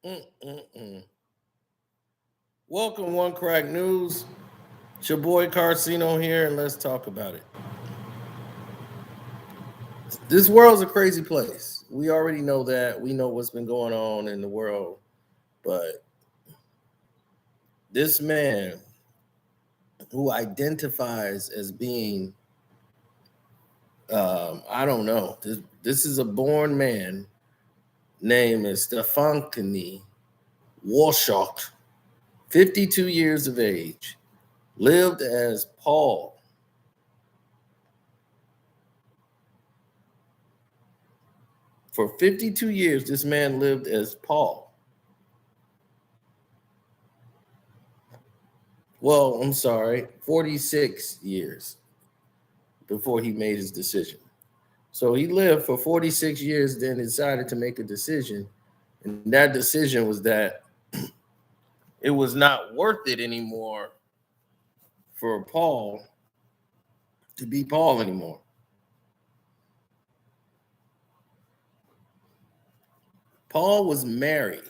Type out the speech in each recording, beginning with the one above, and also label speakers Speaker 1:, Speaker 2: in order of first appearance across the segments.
Speaker 1: Mm-mm-mm. Welcome, One Crack News. It's your boy Carcino here, and let's talk about it. This world's a crazy place. We already know that. We know what's been going on in the world, but this man who identifies as being, I don't know, this is a born man named is Stefankany Warshak, 52 years of age, lived as Paul. For 52 years, this man lived as Paul. Well, I'm sorry, 46 years before he made his decision. So he lived for 46 years, then decided to make a decision. And that decision was that it was not worth it anymore for Paul to be Paul anymore. Paul was married,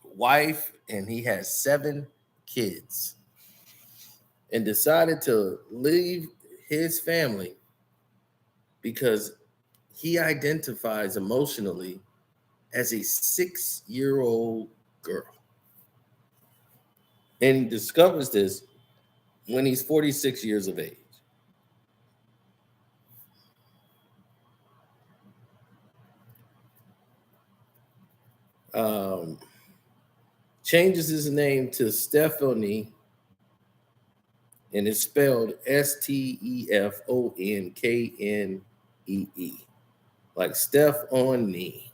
Speaker 1: wife, and he has 7 kids, and decided to leave his family because he identifies emotionally as a 6-year-old girl. And he discovers this when he's 46 years of age. Um, Changes his name to Stephanie, and it's spelled Stefonknee, like Steph on knee.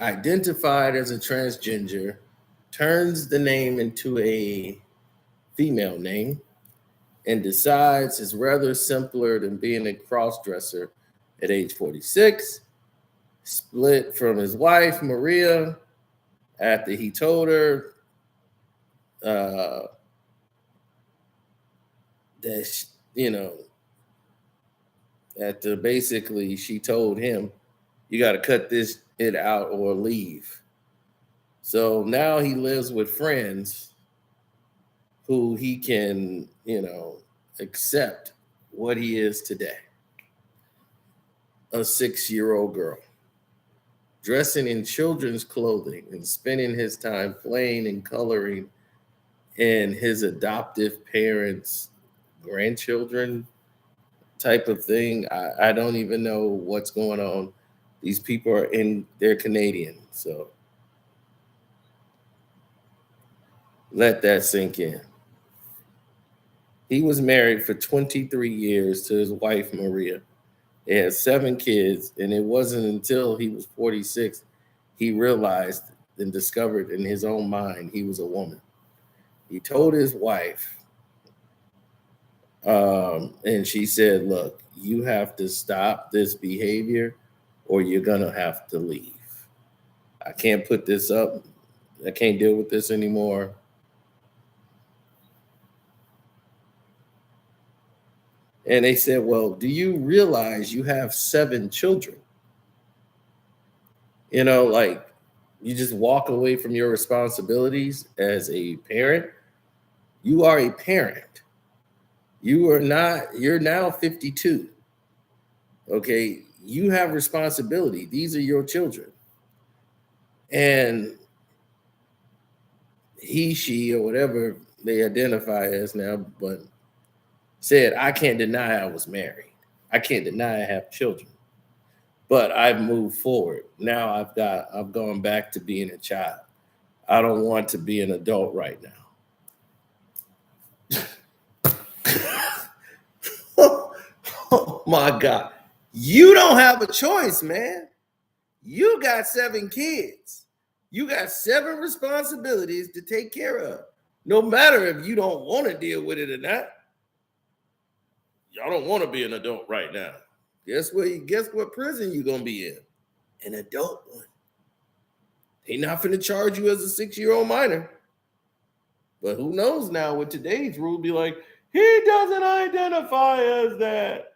Speaker 1: Identified as a transgender, turns the name into a female name, and decides it's rather simpler than being a cross-dresser at age 46. Split from his wife, Maria, after he told her uh, that, after basically she told him, you got to cut this it out or leave. So now he lives with friends who he can, accept what he is today, a 6-year-old girl, dressing in children's clothing and spending his time playing and coloring in his adoptive parents' grandchildren type of thing. I don't even know what's going on. These people they're Canadian, so let that sink in. He was married for 23 years to his wife, Maria. They had 7 kids, and it wasn't until he was 46 he realized and discovered in his own mind he was a woman. He told his wife, and she said, look, you have to stop this behavior or you're going to have to leave. I can't put this up. I can't deal with this anymore. And they said, well, do you realize you have 7 children? Like you just walk away from your responsibilities as a parent. You are a parent. You're now 52. Okay. You have responsibility. These are your children. And he, she, or whatever they identify as now, but said, I can't deny I was married. I can't deny I have children. But I've moved forward. Now I've gone back to being a child. I don't want to be an adult right now. Oh my God. You don't have a choice, man. You got 7 kids. You got 7 responsibilities to take care of. No matter if you don't want to deal with it or not. Y'all don't want to be an adult right now. Guess what prison you gonna be in? An adult one. They not finna charge you as a 6-year-old minor. But who knows now with today's rule, be like, he doesn't identify as that.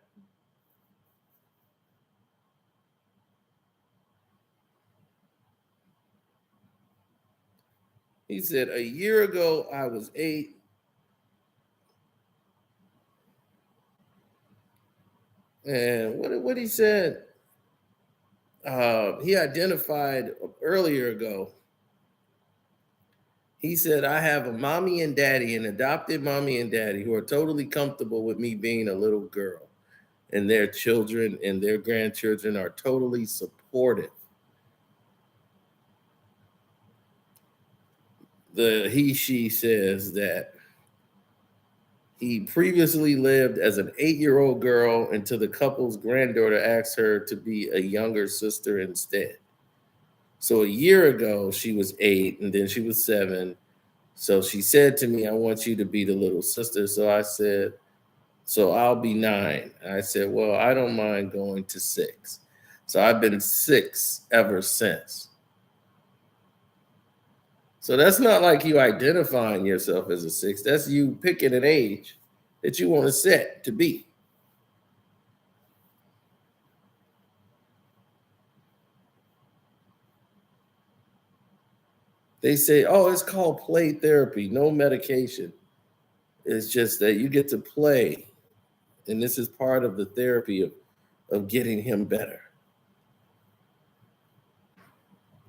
Speaker 1: He said, a year ago, I was 8. And what he said, he identified earlier ago. He said, I have a mommy and daddy, an adopted mommy and daddy, who are totally comfortable with me being a little girl. And their children and their grandchildren are totally supportive. She says that he previously lived as an 8-year-old girl until the couple's granddaughter asked her to be a younger sister instead. So a year ago, she was 8 and then she was 7. So she said to me, I want you to be the little sister. So I said, so I'll be 9. I said, well, I don't mind going to 6. So I've been 6 ever since. So that's not like you identifying yourself as a 6. That's you picking an age that you want to set to be. They say, oh, it's called play therapy, no medication. It's just that you get to play. And this is part of the therapy of getting him better.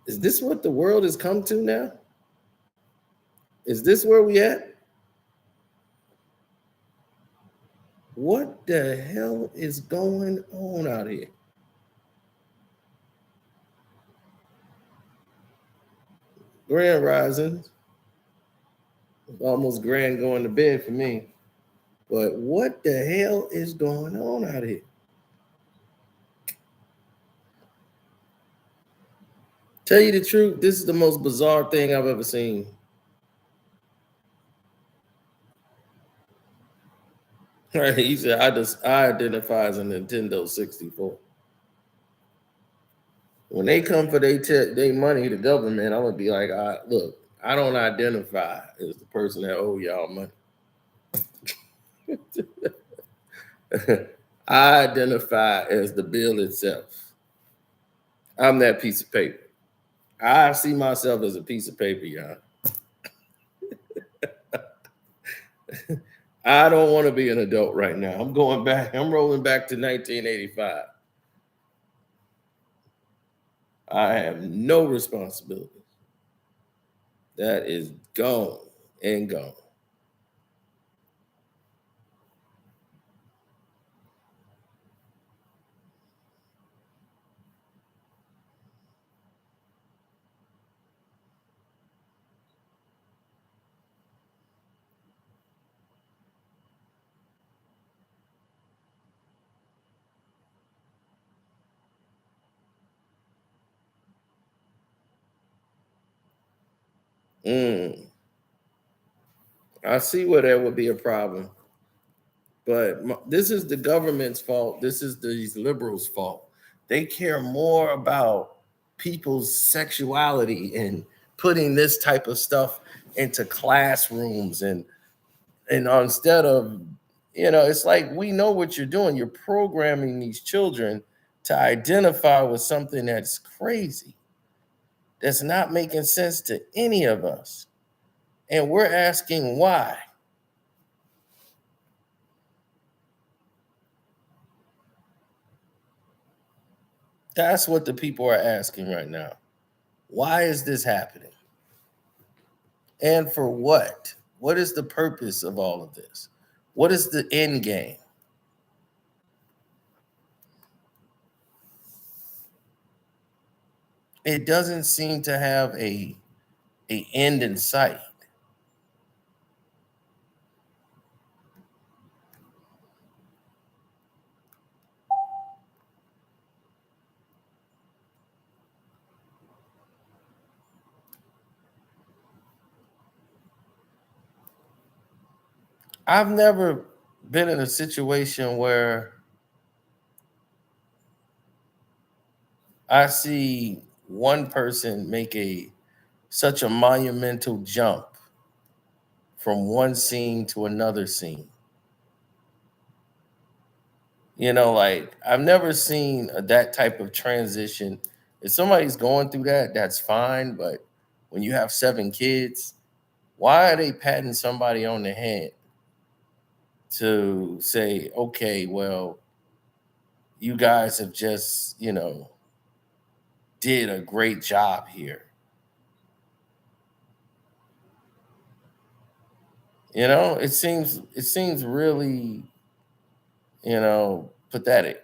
Speaker 1: Is this what the world has come to now? Is this where we at? What the hell is going on out here? Grand rising, almost grand going to bed for me. But what the hell is going on out here? Tell you the truth, this is the most bizarre thing I've ever seen. Right? He said, I identify as a Nintendo 64. When they come for their money, the government, I'm gonna be like, look, I don't identify as the person that owe y'all money. I identify as the bill itself. I'm that piece of paper. I see myself as a piece of paper, y'all. I don't want to be an adult right now. I'm going back. I'm rolling back to 1985. I have no responsibility. That is gone and gone. Mm. I see where there would be a problem, but this is the government's fault. This is these liberals' fault. They care more about people's sexuality and putting this type of stuff into classrooms and instead of, it's like, we know what you're doing. You're programming these children to identify with something that's crazy, that's not making sense to any of us, and we're asking why. That's what the people are asking right now. Why is this happening? And for what? What is the purpose of all of this? What is the end game? It doesn't seem to have a end in sight. I've never been in a situation where I see one person make a such a monumental jump from one scene to another scene. Like, I've never seen that type of transition. If somebody's going through that, that's fine. But when you have 7 kids, why are they patting somebody on the head to say, okay, well, you guys have just, did a great job here. It seems really, pathetic.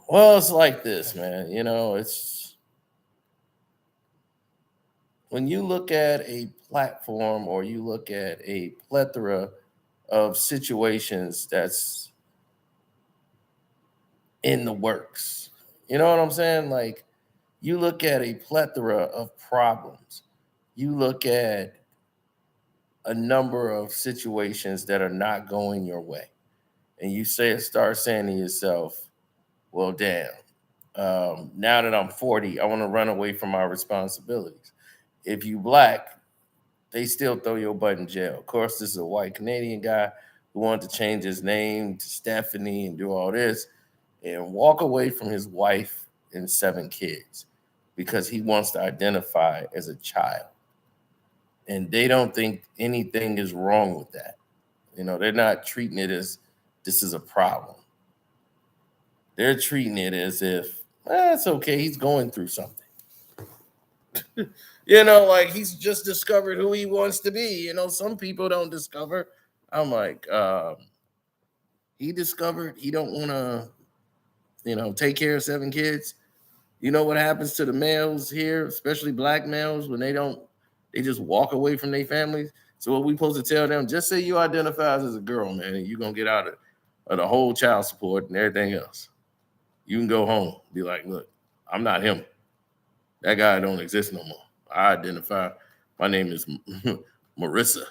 Speaker 1: Well, it's like this, man. It's when you look at a platform or you look at a plethora of situations that's in the works. You know what I'm saying? Like, you look at a plethora of problems. You look at a number of situations that are not going your way. And start saying to yourself, well, damn, now that I'm 40, I want to run away from my responsibilities. If you black, they still throw your butt in jail. Of course, this is a white Canadian guy who wanted to change his name to Stephanie and do all this and walk away from his wife and 7 kids because he wants to identify as a child. And they don't think anything is wrong with that. They're not treating it as this is a problem. They're treating it as if, it's okay, he's going through something. Like he's just discovered who he wants to be. Some people don't discover. I'm like, he discovered he don't want to, take care of 7 kids. You know what happens to the males here, especially black males, when they just walk away from their families. So what we supposed to tell them? Just say you identify as a girl, man, and you're gonna get out of the whole child support and everything else. You can go home. Be like, look, I'm not him. That guy don't exist no more. I identify. My name is Marissa.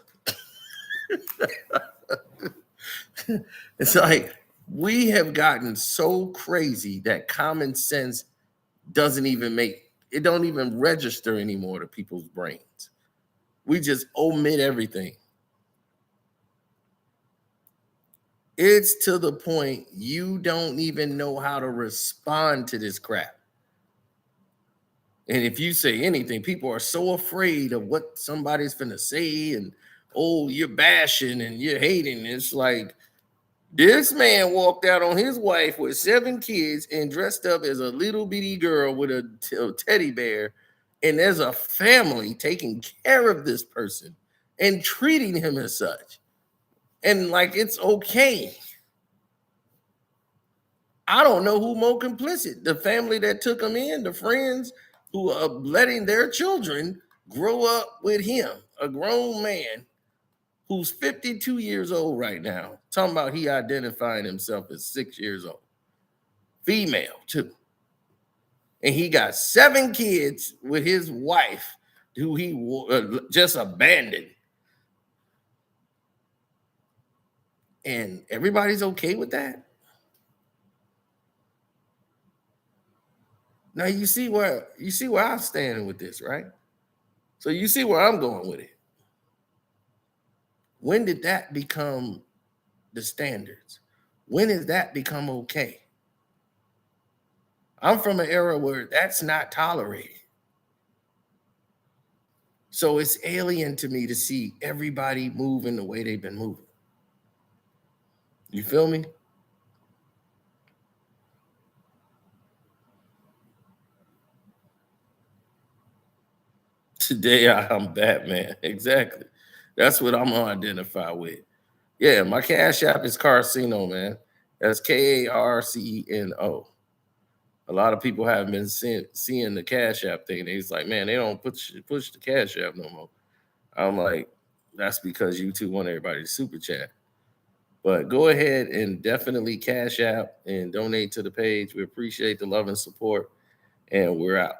Speaker 1: It's like we have gotten so crazy that common sense don't even register anymore to people's brains. We just omit everything. It's to the point you don't even know how to respond to this crap. And if you say anything, people are so afraid of what somebody's gonna say, and oh, you're bashing and you're hating. It's like this man walked out on his wife with 7 kids and dressed up as a little bitty girl with a teddy bear, and there's a family taking care of this person and treating him as such, and like it's okay. I don't know who more complicit, the family that took him in, the friends who are letting their children grow up with him, a grown man who's 52 years old right now, talking about he identifying himself as 6 years old, female too. And he got 7 kids with his wife who he just abandoned. And everybody's okay with that. Now you see where I'm standing with this, right? So you see where I'm going with it. When did that become the standards? When does that become okay? I'm from an era where that's not tolerated. So it's alien to me to see everybody moving the way they've been moving. You feel me? Today I'm Batman. Exactly. That's what I'm gonna identify with. Yeah, my cash app is Carcino, man. That's Carceno. A lot of people haven't been seeing the cash app thing. It's like, man, they don't push the cash app no more. I'm like, that's because YouTube want everybody to super chat. But go ahead and definitely cash app and donate to the page. We appreciate the love and support, and we're out.